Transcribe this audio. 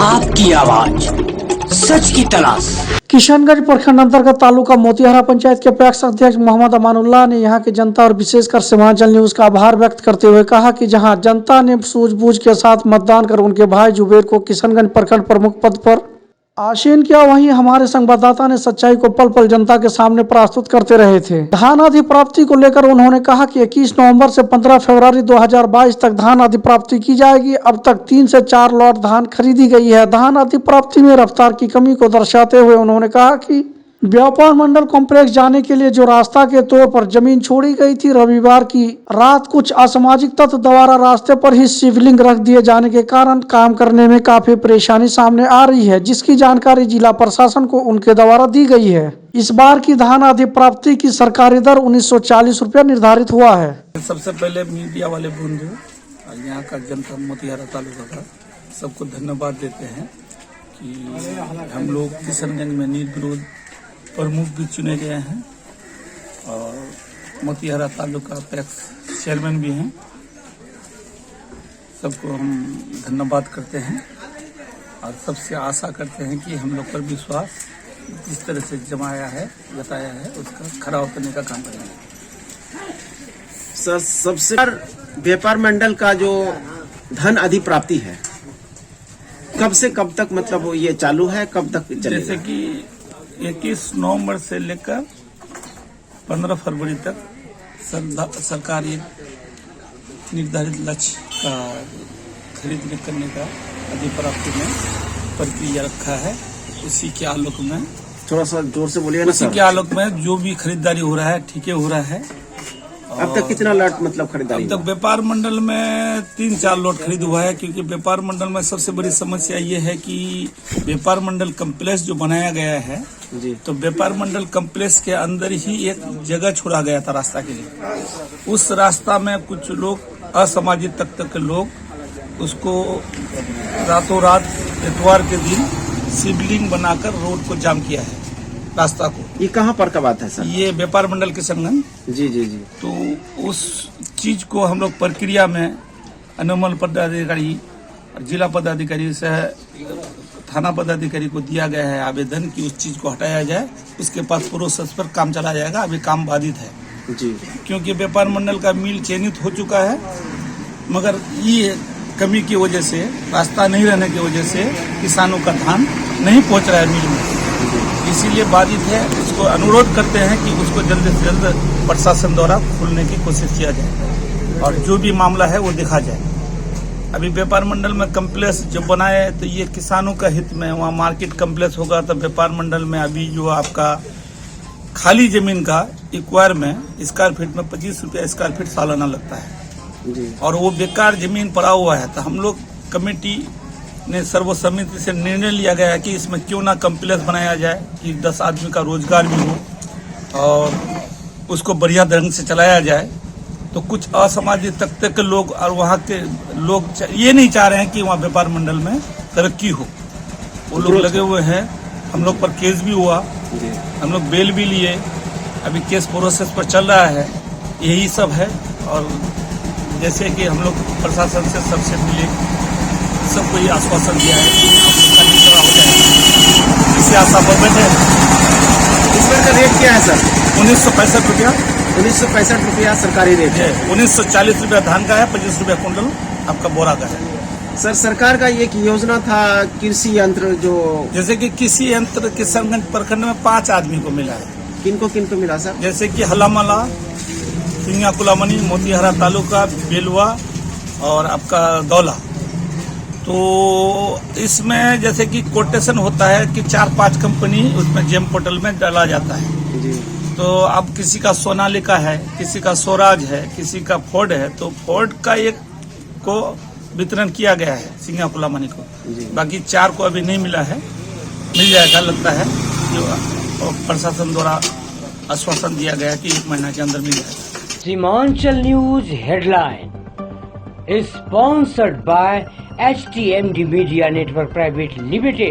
आपकी आवाज, सच की तलाश। किशनगंज प्रखंड अंतर्गत तालुका मोतिहारा पंचायत के पैक्स अध्यक्ष मोहम्मद अमानुल्लाह ने यहां की जनता और विशेषकर सीमांचल न्यूज का आभार व्यक्त करते हुए कहा कि जहां जनता ने सूझबूझ के साथ मतदान कर उनके भाई जुबेर को किशनगंज प्रखंड प्रमुख पद पर आसीन किया, वहीं हमारे संवाददाता ने सच्चाई को पल पल जनता के सामने प्रस्तुत करते रहे थे। धान अधिप्राप्ति को लेकर उन्होंने कहा कि 21 नवंबर से 15 फरवरी 2022 तक धान अधिप्राप्ति की जाएगी। अब तक 3 से 4 लॉट धान खरीदी गई है। धान अधिप्राप्ति में रफ्तार की कमी को दर्शाते हुए उन्होंने कहा कि व्यापार मंडल कॉम्प्लेक्स जाने के लिए जो रास्ता के तौर पर जमीन छोड़ी गई थी, रविवार की रात कुछ असामाजिक तत्व द्वारा रास्ते पर ही शिवलिंग रख दिए जाने के कारण काम करने में काफी परेशानी सामने आ रही है, जिसकी जानकारी जिला प्रशासन को उनके द्वारा दी गई है। इस बार की धान अधिप्राप्ति की सरकारी दर 1940 रुपया निर्धारित हुआ है। सबसे पहले मीडिया वाले बंधु और यहाँ का जनता मोतिहारा तालुका का सबको धन्यवाद देते हैं कि हम लोग किशनगंज में निर्विरोध प्रमुख भी चुने गए हैं और मोतिहारा तालुका पैक्स चेयरमैन भी हैं। सबको हम धन्यवाद करते हैं और सबसे आशा करते हैं कि हम लोग पर विश्वास जिस तरह से जमाया है, बताया है, उसका खरा उतरने का काम करेंगे। सर, सबसे व्यापार मंडल का जो धन अधिप्राप्ति है, कब से कब तक मतलब ये चालू है, कब तक चलेगा? जैसे कि 21 नवंबर से लेकर 15 फरवरी तक सरकार एक निर्धारित लक्ष्य का खरीदने करने का अधिप्राप्ति में प्रक्रिया रखा है। उसी के आलोक में, थोड़ा सा जोर से बोलिए ना उसी के आलोक में जो भी खरीदारी हो रहा है, ठीक हो रहा है। अब तक कितना लॉट मतलब खरीदारी? अब तक व्यापार मंडल में 3-4 लॉट खरीद हुआ है, क्योंकि व्यापार मंडल में सबसे बड़ी समस्या ये है कि व्यापार मंडल कम्प्लेक्स जो बनाया गया है जी, तो व्यापार मंडल कम्प्लेक्स के अंदर ही एक जगह छोड़ा गया था रास्ता के लिए। उस रास्ता में कुछ लोग असामाजिक तत्व के लोग उसको रातों रात इतवार के दिन शिवलिंग बनाकर रोड को जाम किया है, रास्ता को। ये कहाँ पर का बात है सर? ये व्यापार मंडल किशनगंज। जी जी जी। तो उस चीज को हम लोग प्रक्रिया में अनुमल पदाधिकारी और जिला पदाधिकारी से थाना पदाधिकारी को दिया गया है आवेदन कि उस चीज को हटाया जाए। उसके पास प्रोसेस पर काम चला जाएगा। अभी काम बाधित है जी, क्योंकि व्यापार मंडल का मिल चयनित हो चुका है, मगर ये कमी की वजह से, रास्ता नहीं रहने की वजह से किसानों का धान नहीं पहुंच रहा है मिल में, इसीलिए बाधित है। इसको अनुरोध करते हैं कि उसको जल्द से जल्द प्रशासन द्वारा खोलने की कोशिश किया जाए और जो भी मामला है वो देखा जाए। अभी व्यापार मंडल में कम्प्लेक्स जो बनाए तो ये किसानों का हित में, वहाँ मार्केट कम्प्लेक्स होगा तो व्यापार मंडल में अभी जो आपका खाली जमीन का एक्वायर में स्क्वायर फीट में 25 रुपया स्क्वायर फीट सालाना लगता है जी, और वो बेकार जमीन पड़ा हुआ है। तो हम लोग कमेटी ने सर्वसम्मति से निर्णय लिया गया है कि इसमें क्यों ना कम्प्लेक्स बनाया जाए कि 10 आदमी का रोजगार भी हो और उसको बढ़िया ढंग से चलाया जाए। तो कुछ असामाजिक तत्व के लोग और वहाँ के लोग ये नहीं चाह रहे हैं कि वहाँ व्यापार मंडल में तरक्की हो, वो लोग लगे हुए हैं। हम लोग पर केस भी हुआ, हम लोग बेल भी लिए, अभी केस प्रोसेस पर चल रहा है। यही सब है और जैसे कि हम लोग प्रशासन से सबसे मिले, सबको ये आश्वासन दिया है कि आप लोग का निपटारा हो जाएगा। इसी आशा पर बैठे। इस पर का रेट क्या है सर? 1965 रुपया। 1965 रुपया सरकारी रेट है। 1940 रुपया धान का है, 25 रुपया कुंटल आपका बोरा का है। सर, सरकार का एक योजना था कृषि यंत्र, जो जैसे कि कृषि यंत्र किशनगंज प्रखंड में 5 आदमी को मिला है। किनको किनको मिला सर? जैसे कि हलामला, सिंगा कुलामनी, मोतिहारा तालुका, बेलवा और आपका दौला। तो इसमें जैसे कि कोटेशन होता है कि 4-5 कंपनी उसमें जेम पोर्टल में डाला जाता है जी। तो अब किसी का सोनालिका है, किसी का स्वराज है, किसी का फोर्ड है, तो फोर्ड का एक को वितरण किया गया है सिंगा कुलामनी को। बाकी 4 को अभी नहीं मिला है, मिल जाएगा लगता है। जो प्रशासन द्वारा आश्वासन दिया गया कि 1 महीना के अंदर मिल जाएगा। Seemanchal news headline sponsored by HTMD media network private limited.